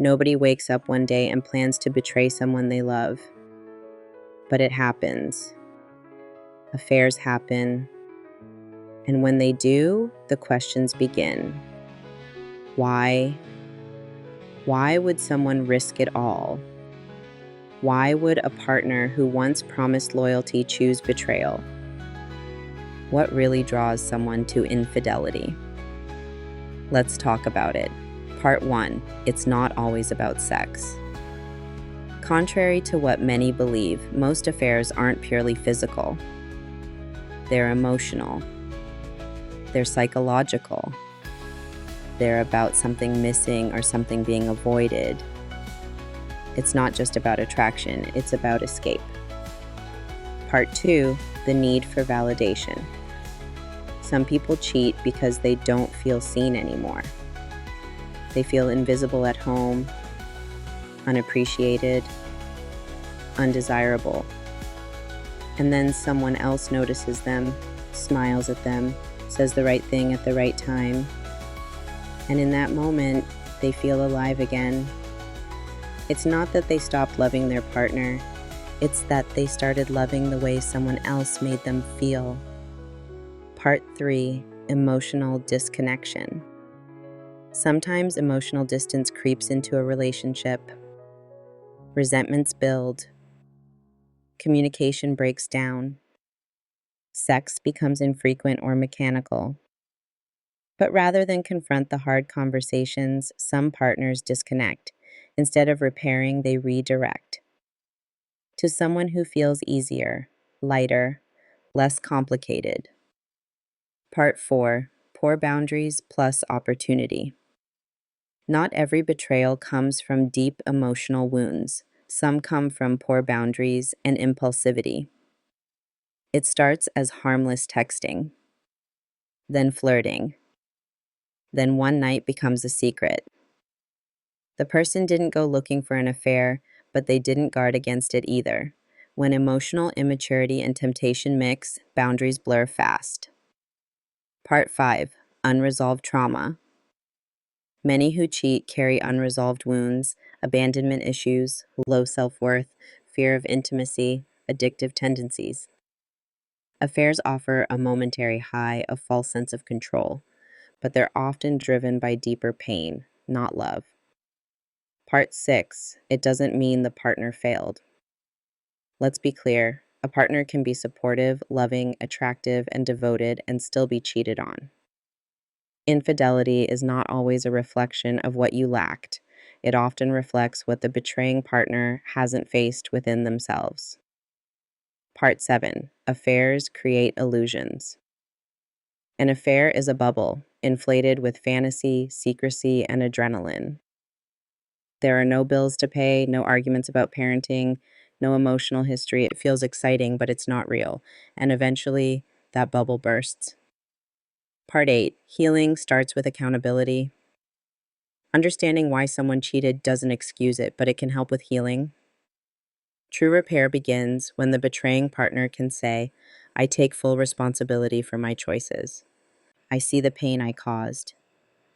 Nobody wakes up one day and plans to betray someone they love. But it happens. Affairs happen. And when they do, the questions begin. Why? Why would someone risk it all? Why would a partner who once promised loyalty choose betrayal? What really draws someone to infidelity? Let's talk about it. Part 1. It's not always about sex. Contrary to what many believe, most affairs aren't purely physical. They're emotional. They're psychological. They're about something missing or something being avoided. It's not just about attraction, it's about escape. Part 2. The need for validation. Some people cheat because they don't feel seen anymore. They feel invisible at home, unappreciated, undesirable. And then someone else notices them, smiles at them, says the right thing at the right time. And in that moment, they feel alive again. It's not that they stopped loving their partner, it's that they started loving the way someone else made them feel. Part 3. Emotional disconnection. Sometimes emotional distance creeps into a relationship. Resentments build. Communication breaks down. Sex becomes infrequent or mechanical. But rather than confront the hard conversations, some partners disconnect. Instead of repairing, they redirect. To someone who feels easier, lighter, less complicated. Part 4. Poor boundaries plus opportunity. Not every betrayal comes from deep emotional wounds. Some come from poor boundaries and impulsivity. It starts as harmless texting, then flirting, then one night becomes a secret. The person didn't go looking for an affair, but they didn't guard against it either. When emotional immaturity and temptation mix, boundaries blur fast. Part 5. Unresolved trauma. Many who cheat carry unresolved wounds, abandonment issues, low self-worth, fear of intimacy, addictive tendencies. Affairs offer a momentary high, a false sense of control, but they're often driven by deeper pain, not love. Part 6. It doesn't mean the partner failed. Let's be clear, a partner can be supportive, loving, attractive, and devoted and still be cheated on. Infidelity is not always a reflection of what you lacked. It often reflects what the betraying partner hasn't faced within themselves. Part 7. Affairs create illusions. An affair is a bubble, inflated with fantasy, secrecy, and adrenaline. There are no bills to pay, no arguments about parenting, no emotional history. It feels exciting, but it's not real. And eventually, that bubble bursts. Part 8. Healing starts with accountability. Understanding why someone cheated doesn't excuse it, but it can help with healing. True repair begins when the betraying partner can say, I take full responsibility for my choices. I see the pain I caused.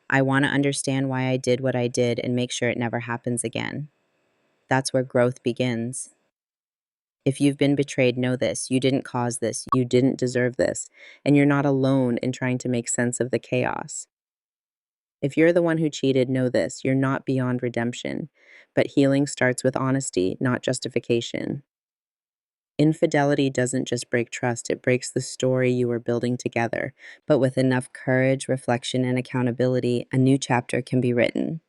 I want to understand why I did what I did and make sure it never happens again. That's where growth begins. If you've been betrayed, know this. You didn't cause this. You didn't deserve this. And you're not alone in trying to make sense of the chaos. If you're the one who cheated, know this. You're not beyond redemption. But healing starts with honesty, not justification. Infidelity doesn't just break trust, it breaks the story you were building together. But with enough courage, reflection, and accountability, a new chapter can be written.